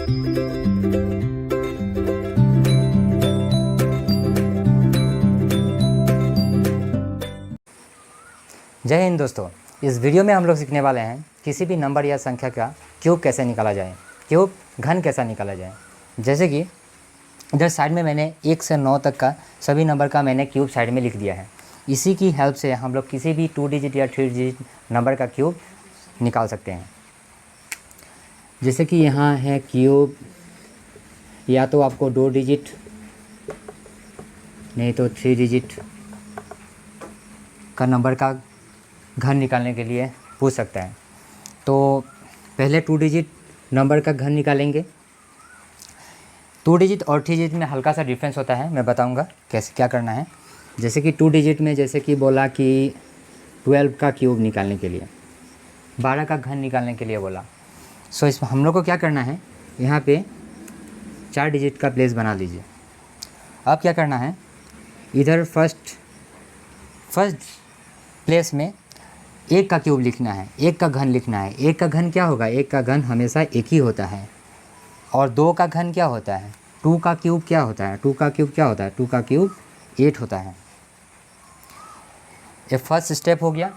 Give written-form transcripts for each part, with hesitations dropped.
जय हिंद दोस्तों, इस वीडियो में हम लोग सीखने वाले हैं किसी भी नंबर या संख्या का क्यूब कैसे निकाला जाए, क्यूब घन कैसा निकाला जाए। जैसे कि इधर साइड में मैंने 1 से 9 तक का सभी नंबर का मैंने क्यूब साइड में लिख दिया है। इसी की हेल्प से हम लोग किसी भी 2 डिजिट या 3 डिजिट नंबर का क्यूब निकाल सकते हैं। जैसे कि यहाँ है क्यूब, या तो आपको 2 डिजिट नहीं तो 3 डिजिट का नंबर का घन निकालने के लिए पूछ सकता है। तो पहले 2 डिजिट नंबर का घन निकालेंगे। 2 डिजिट और 3 डिजिट में हल्का सा डिफरेंस होता है, मैं बताऊंगा कैसे क्या करना है। जैसे कि 2 डिजिट में जैसे कि बोला कि 12 का क्यूब निकालने के लिए, 12 का घन निकालने के लिए बोला। सो इसमें हम लोग को क्या करना है, यहाँ पे 4 डिजिट का प्लेस बना लीजिए। अब क्या करना है, इधर फर्स्ट प्लेस में 1 का क्यूब लिखना है, 1 का घन लिखना है। 1 का घन क्या होगा, 1 का घन हमेशा 1 ही होता है। और 2 का घन क्या होता है, 2 का क्यूब क्या होता है, 2 का क्यूब क्या होता है, 2 का क्यूब 8 होता है। ये फर्स्ट स्टेप हो गया।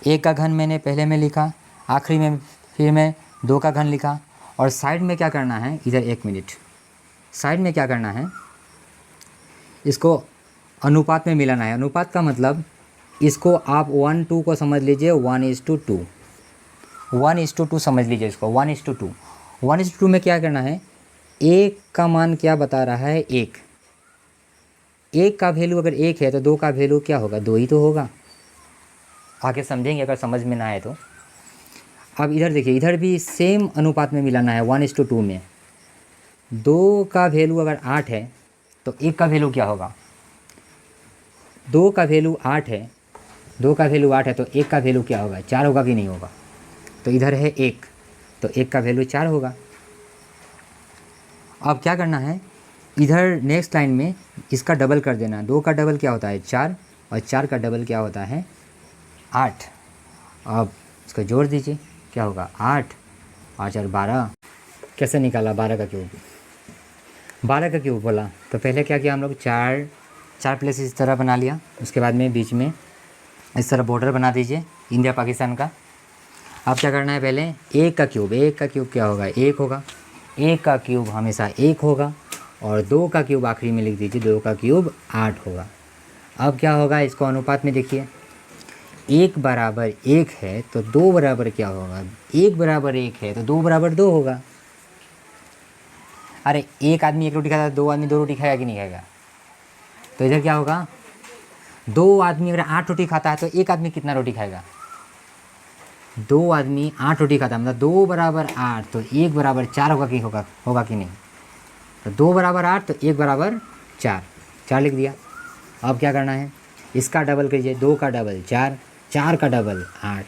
1 का घन मैंने पहले में लिखा, आखिरी में फिर मैं 2 का घन लिखा। और साइड में क्या करना है, इधर 1 मिनट, साइड में क्या करना है, इसको अनुपात में मिलाना है। अनुपात का मतलब इसको आप 1:2 को समझ लीजिए, 1:2, 1:2 समझ लीजिए इसको, 1:2। 1:2 में क्या करना है, 1 का मान क्या बता रहा है, 1 का वैल्यू अगर 1 है तो 2 का वैल्यू क्या होगा, 2 ही तो होगा। आगे समझेंगे अगर समझ में ना आए तो। अब इधर देखिए, इधर भी सेम अनुपात में मिलाना है 1:2 में। 2 का वैल्यू अगर 8 है तो 1 का वैल्यू क्या होगा, 2 का वैल्यू 8 है, 2 का वैल्यू 8 है तो 1 का वैल्यू क्या होगा, 4 होगा कि नहीं होगा। तो इधर है 1, तो 1 का वैल्यू 4 होगा। अब क्या करना है, इधर नेक्स्ट लाइन में इसका डबल कर देना। 2 का डबल क्या होता है, 4, और 4 का डबल क्या होता है, 8। अब इसको जोड़ दीजिए, क्या होगा, 8 और 4 12। कैसे निकाला 12 का क्यूब, 12 का क्यूब बोला तो पहले क्या किया हम लोग, 4 प्लेस इस तरह बना लिया। उसके बाद में बीच में इस तरह बॉर्डर बना दीजिए इंडिया पाकिस्तान का। अब क्या करना है, पहले 1 का क्यूब क्या होगा, 1 होगा। 1 का क्यूब हमेशा 1 होगा। और 2 का क्यूब आखिरी में लिख दीजिए, 2 का क्यूब 8 होगा। अब क्या होगा, इसको अनुपात में देखिए, 1 बराबर 1 है तो 2 बराबर क्या होगा, 1 बराबर 1 है तो 2 बराबर 2 होगा। अरे 1 आदमी 1 रोटी खाता है, 2 आदमी 2 रोटी खाएगा कि नहीं खाएगा। तो इधर क्या होगा, 2 आदमी अगर 8 रोटी खाता है तो 1 आदमी कितना रोटी खाएगा, 2 आदमी 8 रोटी खाता है, मतलब 2 बराबर 8 तो 1 बराबर 4 होगा कि नहीं। तो 2 बराबर 8 तो 1 बराबर 4 लिख दिया। अब क्या करना है, इसका डबल कीजिए, 2 का डबल 4, 4 का डबल 8।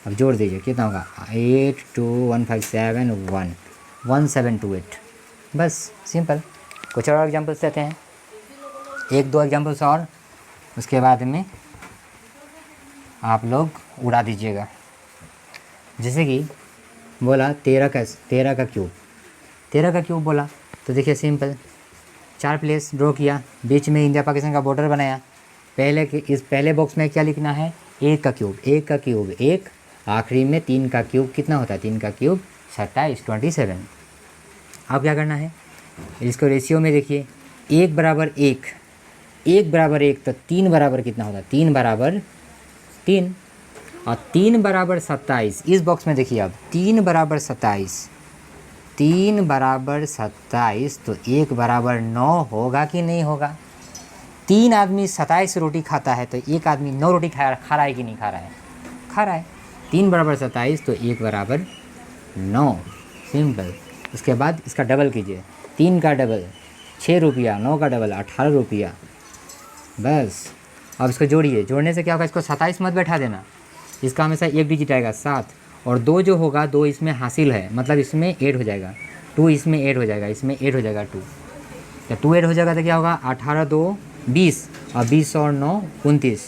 अब जोड़ दीजिए, कितना होगा, 8 2 1 5 7 1 1728। बस सिंपल। कुछ और एग्जाम्पल्स देते हैं, 1-2 एग्जाम्पल्स और, उसके बाद में आप लोग उड़ा दीजिएगा। जैसे कि बोला 13 का क्यूब बोला तो देखिए सिंपल, 4 प्लेस ड्रॉ किया, बीच में इंडिया पाकिस्तान का बॉर्डर बनाया। इस पहले बॉक्स में क्या लिखना है, 1 का क्यूब 1, आखिरी में 3 का क्यूब कितना होता है, 3 का क्यूब 27 27। अब क्या करना है, इसको रेशियो में देखिए, 1 बराबर 1 तो 3 बराबर कितना होता है, 3 बराबर 3, और 3 बराबर 27। इस बॉक्स में देखिए, अब 3 बराबर 27 तो 1 बराबर 9 होगा कि नहीं होगा। 3 आदमी 27 रोटी खाता है तो 1 आदमी 9 रोटी खा रहा है कि नहीं खा रहा है, खा रहा है। 3 बराबर 27 तो 1 बराबर 9, सिंपल। उसके बाद इसका डबल कीजिए, 3 का डबल 6 रुपया, 9 का डबल 18 रुपया, बस। अब इसको जोड़िए, जोड़ने से क्या होगा, इसको 27 मत बैठा देना, इसका हमेशा 1 डिजिट आएगा 7, और 2 जो होगा 2 इसमें हासिल है, मतलब इसमें ऐड हो जाएगा, 2 इसमें ऐड हो जाएगा, इसमें ऐड हो जाएगा 2। जब 2 ऐड हो जाएगा तो क्या होगा, 18 2 20, और 20 और 9 29,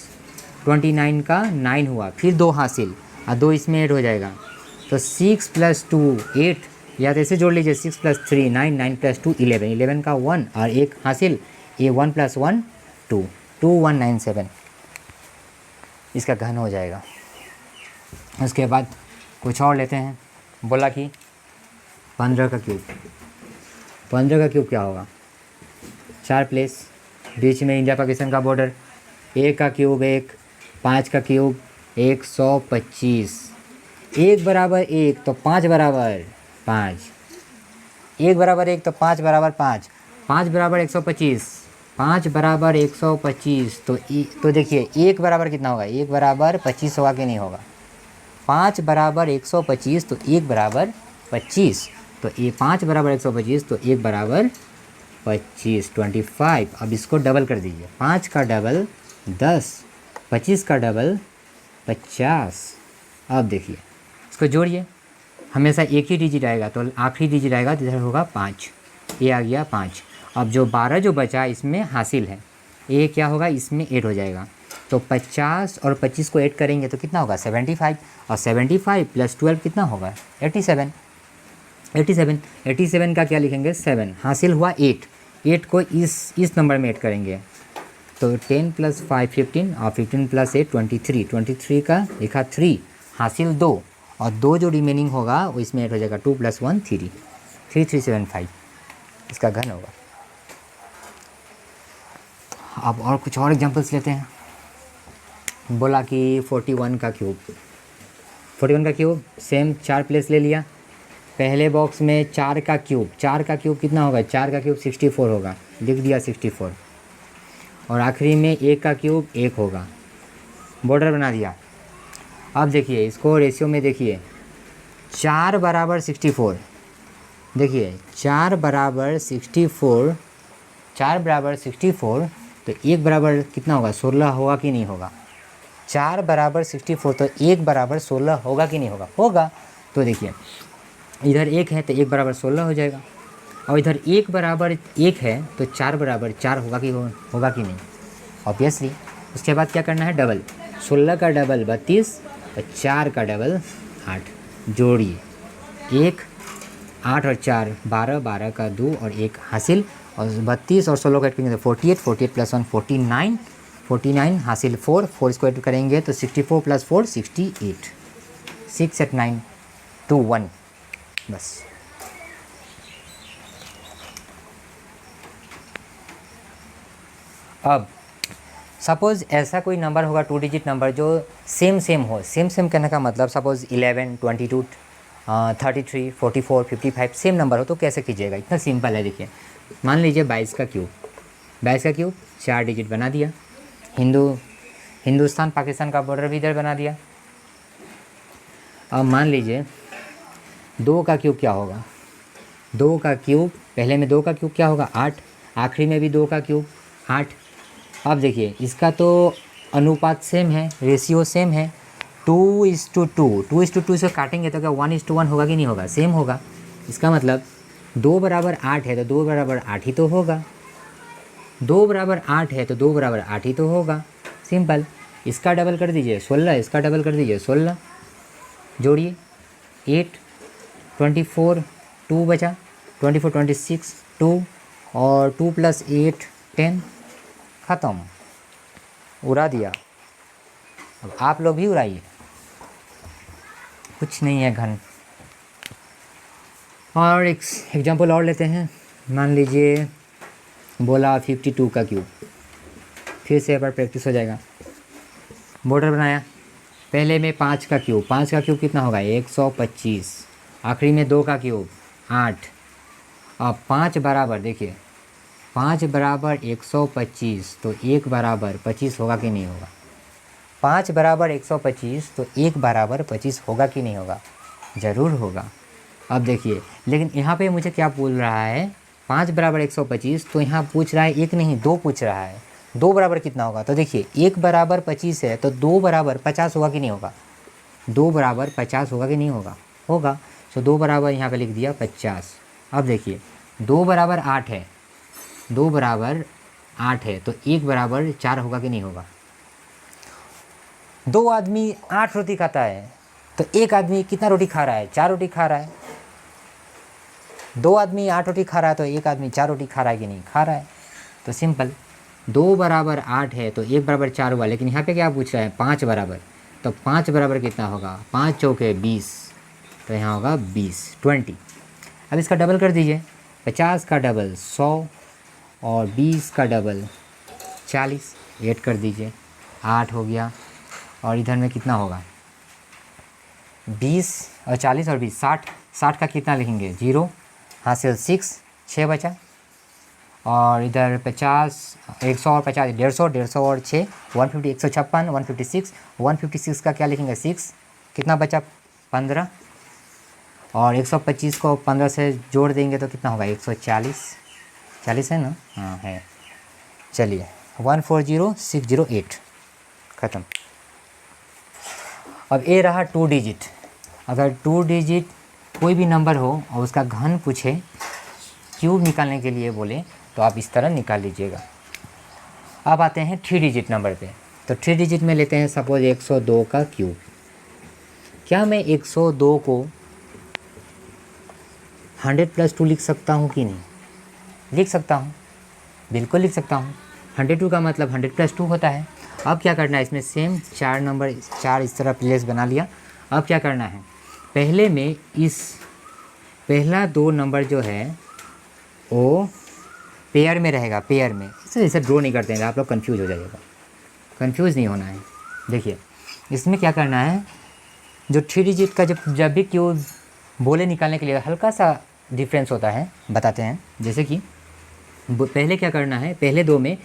29 का 9 हुआ, फिर 2 हासिल और 2 इसमें ऐड हो जाएगा, तो 6 + 2 8, या तो ऐसे जोड़ लीजिए 6 + 3 9, 9 + 2 11, 11 का 1 और 1 हासिल, ये 1 + 1 2, 2197 इसका घन हो जाएगा। उसके बाद कुछ और लेते हैं। बोला कि 15 का क्यूब, 15 का क्यूब क्या होगा? 4 प्लेस, बीच में इंडिया पाकिस्तान का बॉर्डर, 1 का क्यूब 1, 5 का क्यूब 125, 1 बराबर 1 तो 5 बराबर 5, 1 बराबर 1 तो 5 बराबर 5, 5 बराबर 125, 5 बराबर 125 तो देखिए 1 बराबर कितना होगा? 1 बराबर 25 होगा कि नहीं होगा? 5 बराबर 125 तो 1 बराबर 25, तो ये 5 बराबर 125 तो 1 बराबर 25, 25। अब इसको डबल कर दीजिए, 5 का डबल 10, 25 का डबल 50। अब देखिए इसको जोड़िए, हमेशा एक ही डिजिट आएगा तो आखिरी डिजिट आएगा तो इधर होगा 5, ये आ गया 5। अब जो 12 जो बचा इसमें हासिल है, ये क्या होगा? इसमें ऐड हो जाएगा, तो 50 और 25 को ऐड करेंगे तो कितना होगा? 75, और 75 + 12 कितना होगा? 87, 87, 87 का क्या लिखेंगे? 7, हासिल हुआ 8, 8 को इस नंबर में ऐड करेंगे तो 10 + 5 15 और 15 + 8 23, 23 का लिखा 3, हासिल 2, और 2 जो रिमेनिंग होगा वो इसमें ऐड हो जाएगा, 2 + 1 3, 3375 इसका घन होगा। अब और कुछ और एग्जांपल्स लेते हैं। बोला कि 41 का क्यूब, 41 का क्यूब सेम 4 प्लेस ले लिया। पहले बॉक्स में 4 का क्यूब, 4 का क्यूब कितना होगा? 4 का क्यूब 64 होगा, लिख दिया 64, और आखिरी में 1 का क्यूब 1 होगा, बॉर्डर बना दिया। अब देखिए इसको रेशियो में देखिए, 4 बराबर 64, देखिए 4 बराबर 64, 4 बराबर 64 तो 1 बराबर कितना होगा? 16 होगा कि नहीं होगा? 4 बराबर 64 तो 1 बराबर 16 होगा कि नहीं होगा? होगा। तो देखिए इधर 1 है तो 1 बराबर 16 हो जाएगा, और इधर 1 बराबर 1 है तो 4 बराबर 4 होगा कि नहीं? ऑब्वियसली। उसके बाद क्या करना है? डबल, 16 का डबल 32 और 4 का डबल 8, जोड़िए 1 8 और 4 12, 12 का 2 और 1 हासिल, और 32 और 16 को ऐड करेंगे तो 48, 48 + 1 49, 49 हासिल 4, 4 इसको ऐड करेंगे तो 64 + 4 68, 6 8 9 2 1 बस। अब सपोज़ ऐसा कोई नंबर होगा 2 डिजिट नंबर जो सेम हो, सेम कहने का मतलब सपोज़ 11 22 33 44 55 सेम नंबर हो तो कैसे कीजिएगा? इतना सिंपल है। देखिए मान लीजिए 22 का क्यूब, 22 का क्यूब 4 डिजिट बना दिया, हिंदुस्तान पाकिस्तान का बॉर्डर भी इधर बना दिया। अब मान लीजिए 2 का क्यूब क्या होगा? 2 का क्यूब, पहले में 2 का क्यूब क्या होगा? 8, आखिरी में भी 2 का क्यूब 8। अब देखिए इसका तो अनुपात सेम है, रेशियो सेम है, 2:2, 2:2 से काटेंगे तो क्या 1:1 होगा कि नहीं होगा? सेम होगा। इसका मतलब 2 बराबर 8 है तो 2 बराबर 8 ही तो होगा, 2 बराबर 8 है तो 2 बराबर 8 ही तो होगा, सिंपल। इसका डबल कर दीजिए 16, इसका डबल कर दीजिए 16, जोड़िए 8 24 2 बचा, 24 26 2 और 2 + 8 10, ख़त्म, उड़ा दिया। अब आप लोग भी उड़ाइए, कुछ नहीं है घन। और एक एग्जांपल और लेते हैं। मान लीजिए बोला 52 का क्यूब, फिर से एक बार प्रैक्टिस हो जाएगा। बॉर्डर बनाया, पहले में 5 का क्यूब, 5 का क्यूब कितना होगा? 125, आखिरी में 2 का क्यूब 8। अब 5 बराबर, देखिए 5 बराबर 125 तो 1 बराबर 25 होगा कि नहीं होगा? 5 बराबर 125 तो 1 बराबर 25 होगा कि नहीं होगा? ज़रूर होगा। अब देखिए लेकिन यहाँ पे मुझे क्या बोल रहा है? 5 बराबर 125 तो यहाँ पूछ रहा है 1 नहीं 2 पूछ रहा है। 2 बराबर कितना होगा? तो देखिए 1 बराबर 25 है तो 2 बराबर 50 होगा कि नहीं होगा? 2 बराबर 50 होगा कि नहीं होगा? होगा। तो 2 बराबर यहाँ पे लिख दिया 50। अब देखिए 2 बराबर 8 है, 2 बराबर 8 है तो 1 बराबर 4 होगा कि नहीं होगा? 2 आदमी 8 रोटी खाता है तो 1 आदमी कितना रोटी खा रहा है? 4 रोटी खा रहा है। दो आदमी 8 रोटी खा रहा है तो एक आदमी 4 रोटी खा रहा है कि नहीं, खा रहा है। तो सिंपल, 2 बराबर 8 है तो 1 बराबर 4 हुआ, लेकिन यहाँ पे क्या पूछ रहा है, 5 बराबर। तो 5 बराबर कितना होगा, 5 चौके 20, तो यहाँ होगा 20। अब इसका डबल कर दीजिए, 50 का डबल 100 और 20 का डबल 40, ऐड कर दीजिए, 8 हो गया। और इधर में कितना होगा, 20 और 40 और 20, 60। 60 का कितना लिखेंगे, 0, हासिल 6 बचा। और इधर 50, 100 और 50, 150, 150 और 6, 150, 156, 156, 156 का क्या लिखेंगे, 6, कितना बचा, 15। और 125 को 15 से जोड़ देंगे तो कितना होगा, 140, 40 है ना, हाँ है। चलिए 140608 ख़त्म। अब ये रहा 2 डिजिट। अगर 2 डिजिट कोई भी नंबर हो और उसका घन पूछे, क्यूब निकालने के लिए बोले, तो आप इस तरह निकाल लीजिएगा। अब आते हैं 3 डिजिट नंबर पे। तो 3 डिजिट में लेते हैं सपोज 102 का क्यूब। क्या मैं 102 को 100 + 2 लिख सकता हूँ कि नहीं, लिख सकता हूँ, बिल्कुल लिख सकता हूँ। 102 का मतलब 100 + 2 होता है। अब क्या करना है, इसमें सेम 4 नंबर, 4 इस तरह प्लेस बना लिया। अब क्या करना है, पहले में इस पहला 2 नंबर जो है वो पेयर में रहेगा, पेयर में। इसे ड्रॉ नहीं करते हैं, आप लोग कंफ्यूज हो जाइएगा, कंफ्यूज नहीं होना है। देखिए इसमें क्या करना है, जो 3 डिजिट का जब भी क्यूब बोले निकालने के लिए हल्का सा डिफरेंस होता है, बताते हैं। जैसे कि पहले क्या करना है, पहले 2 में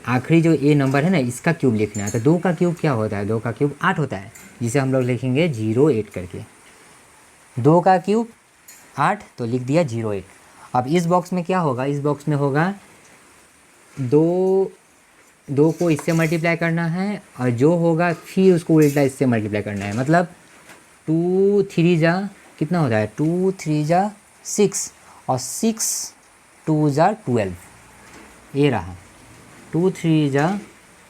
आखिरी जो ए नंबर है ना, इसका क्यूब लिखना है। तो 2 का क्यूब क्या होता है, 2 का क्यूब 8 होता है, जिसे हम लोग लिखेंगे 08 करके। 2 का क्यूब 8, तो लिख दिया 08। अब इस बॉक्स में क्या होगा, इस बॉक्स में होगा 2 को इससे मल्टीप्लाई करना है, और जो होगा फिर उसको उल्टा इससे मल्टीप्लाई करना है। मतलब 2 3 जा कितना होता है, 2 3 जा 6, और 6 2 जा 12। ये रहा 2 3 जा,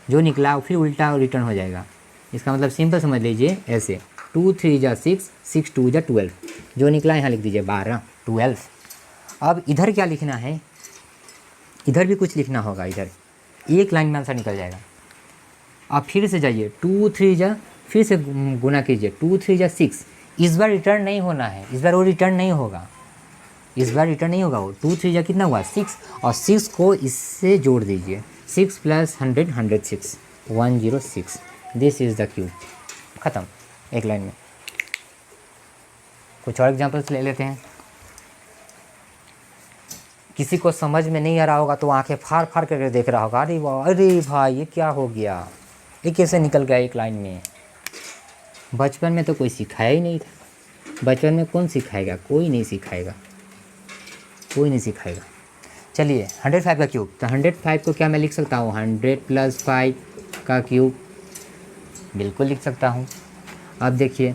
जो निकला फिर उल्टा रिटर्न हो जाएगा। इसका मतलब सिंपल समझ लीजिए ऐसे, 2 3 जा 6, 6 2 जा 12, जो निकला यहाँ लिख दीजिए 12, 12। अब इधर क्या लिखना है, इधर भी कुछ लिखना होगा, इधर एक लाइन में आंसर निकल जाएगा। आप फिर से जाइए, 2 3 जा, फिर से गुना कीजिए, 2 3 जा 6। इस बार रिटर्न नहीं होना है, इस बार वो रिटर्न नहीं होगा, इस बार रिटर्न नहीं होगा वो। 2 3 जा कितना हुआ, 6, और 6 को इससे जोड़ दीजिए, 6 + 100 106, 106। This is the cube. ख़त्म, एक लाइन में। कुछ और एग्जांपल्स ले लेते हैं। किसी को समझ में नहीं आ रहा होगा तो आंखें फाड़ फाड़ करके देख रहा होगा, अरे वाह, अरे भाई ये क्या हो गया, ये कैसे निकल गया एक लाइन में। बचपन में तो कोई सिखाया ही नहीं था, बचपन में कौन सिखाएगा, कोई नहीं सिखाएगा, कोई नहीं सिखाएगा। चलिए 105 का क्यूब, तो 105 को क्या मैं लिख सकता हूँ, 100 + 5 का क्यूब, बिल्कुल लिख सकता हूँ। अब देखिए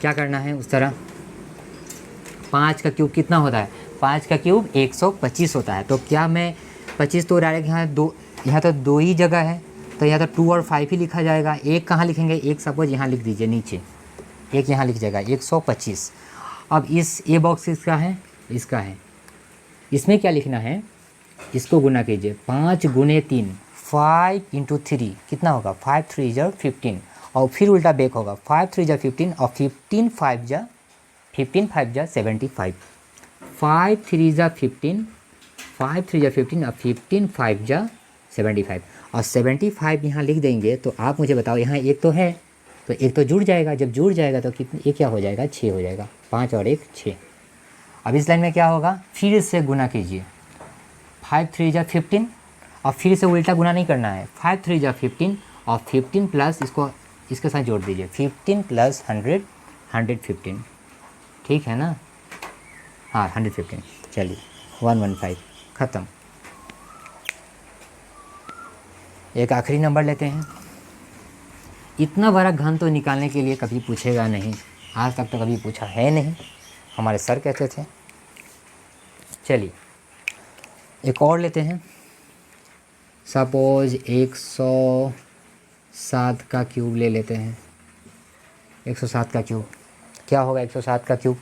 क्या करना है उस तरह। 5 का क्यूब कितना होता है, 5 का क्यूब 125 होता है। तो क्या मैं 25 तो डायरेक्ट यहाँ तो 2 ही जगह है, तो यहाँ तो 2 और 5 ही लिखा जाएगा। एक कहाँ लिखेंगे, एक सपोज यहाँ लिख दीजिए नीचे, एक यहाँ लिख जाएगा 125। अब इस ए बॉक्स इसका है, इसका है, इसमें क्या लिखना है, इसको गुना कीजिए, 5 × 3, 5 × 3 कितना होगा, 5 3 जा 15, और फिर उल्टा बैक होगा, 5 3 जा 15, और 15 5 जा 75, 5 3 जा 15, 5 3 जा 15, और 15 5 जा 75, और 75 यहाँ लिख देंगे। तो आप मुझे बताओ, यहाँ एक तो है, तो एक तो जुड़ जाएगा, जब जुड़ जाएगा तो कितने, ये क्या हो जाएगा, 6 हो जाएगा, 5 और 1 6। अब इस लाइन में क्या होगा, फिर से गुना कीजिए, 5 3 जा 15, और फिर से उल्टा गुना नहीं करना है, 5 3 जा 15, और 15 प्लस इसको इसके साथ जोड़ दीजिए, 15 + 100 115, ठीक है ना, हाँ 115। चलिए 115, ख़त्म। एक आखिरी नंबर लेते हैं। इतना बड़ा घन तो निकालने के लिए कभी पूछेगा नहीं, आज तक तो कभी पूछा है नहीं, हमारे सर कहते थे। चलिए एक और लेते हैं, सपोज 107 का क्यूब ले लेते हैं। 107 का क्यूब क्या होगा, 107 का क्यूब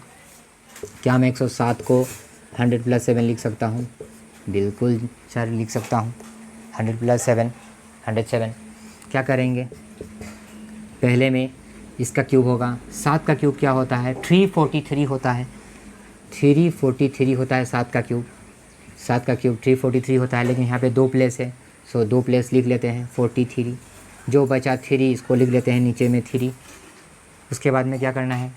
क्या मैं 107 को 100 + 7 लिख सकता हूँ? बिल्कुल सर लिख सकता हूँ। 100 + 7 107। क्या करेंगे, पहले में इसका क्यूब होगा। 7 का क्यूब क्या होता है? 343 होता है। 343 होता है 7 का क्यूब। 7 का क्यूब 343 होता है, लेकिन यहाँ पे 2 प्लेस है, सो 2 प्लेस लिख लेते हैं 43। जो बचा 3 इसको लिख लेते हैं नीचे में 3। उसके बाद में क्या करना है,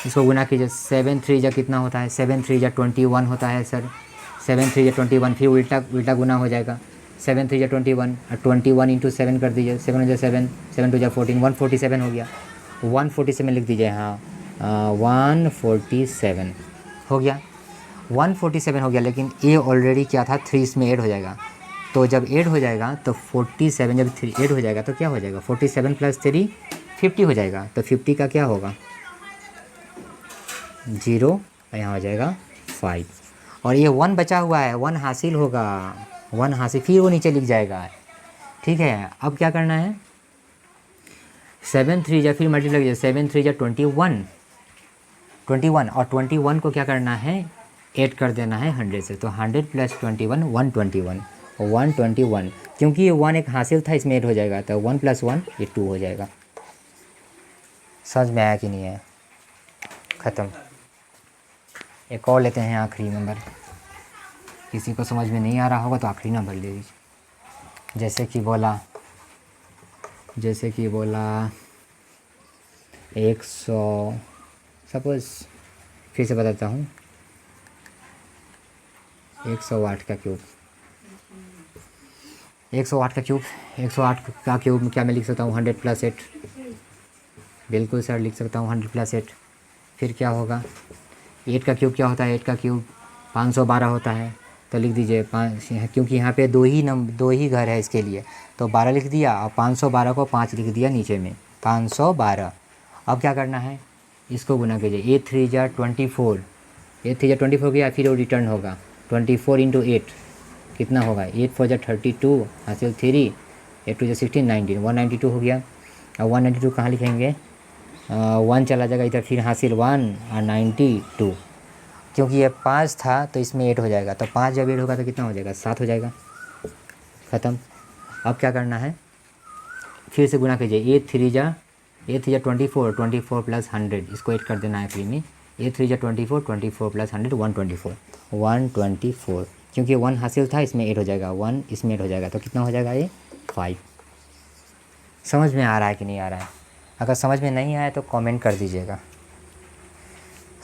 इसको गुना कीजिए। 7 3 जा कितना होता है? 7 3 जा 21 होता है सर। 7 3 जा 21, फिर उल्टा गुना हो जाएगा। 7 3 जा 21 और 21 × 7 कर दीजिए। 7 जा 7, 7 2 जा 14, 147 हो गया। 147 लिख दीजिए। हाँ 147 हो गया। 147 हो गया, लेकिन ये ऑलरेडी क्या था, 3 इसमें ऐड हो जाएगा। तो जब ऐड हो जाएगा तो 47, जब 3 ऐड हो जाएगा तो क्या हो जाएगा? 47 + 3 50 हो जाएगा। तो 50 का क्या होगा? 0, यहाँ हो जाएगा 5। और ये 1 बचा हुआ है, 1 हासिल होगा, 1 हासिल, फिर वो नीचे लिख जाएगा। ठीक है, अब क्या करना है, 7 3 जा फिर मल्टीप्लाई कीजिए। 7 3 जा 21 और 21 को क्या करना है, ऐड कर देना है 100 से। तो 100 + 21 121, क्योंकि ये 1 एक हासिल था, इसमें ऐड हो जाएगा। तो 1 + 1 ये 2 हो जाएगा। समझ में आया कि नहीं है? ख़त्म। एक और लेते हैं आखिरी नंबर। किसी को समझ में नहीं आ रहा होगा तो आखिरी नंबर ले लीजिए। जैसे कि बोला 100, सपोज़ फिर से बताता हूँ, 108 का क्यूब। 108 का क्यूब, 108 का क्यूब क्या मैं लिख सकता हूँ? 100 + 8। बिल्कुल सर लिख सकता हूँ 100 + 8। फिर क्या होगा, 8 का क्यूब क्या होता है? 8 का क्यूब 512 होता है। तो लिख दीजिए 5, क्योंकि यहाँ पे दो ही घर है इसके लिए, तो 12 लिख दिया और 512 को 5 लिख दिया नीचे में, 512। अब क्या करना है, इसको गुना कीजिए। 8 3 जा 24, 8 3 जा 24 गया, फिर वो रिटर्न होगा 24 × 8 कितना होगा? 8 4 जा 32 हासिल 3, 8 2 जा 16 19, 192 हो गया। और 192 कहाँ लिखेंगे? 1 चला जाएगा इधर, फिर हासिल 1 और 92, क्योंकि ये 5 था तो इसमें 8 हो जाएगा। तो 5 जब 8 होगा तो कितना हो जाएगा? 7 हो जाएगा। ख़त्म। अब क्या करना है, फिर से गुना कीजिए। 8 3 जा 24, 24 + 100 इसको ऐड कर देना है फिर में। 8 3 जा 24, 24 + 100 124, क्योंकि 1 हासिल था, इसमें 8 हो जाएगा, 1 इसमें 8 हो जाएगा। तो कितना हो जाएगा? ये 5। समझ में आ रहा है कि नहीं आ रहा है? अगर समझ में नहीं आया तो कमेंट कर दीजिएगा।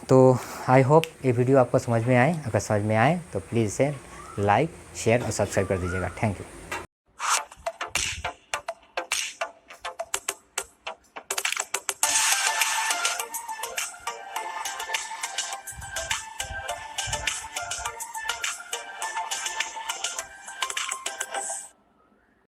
तो आई होप ये वीडियो आपको समझ में आए। अगर समझ में आए तो प्लीज़ इसे लाइक, शेयर और सब्सक्राइब कर दीजिएगा। Thank you.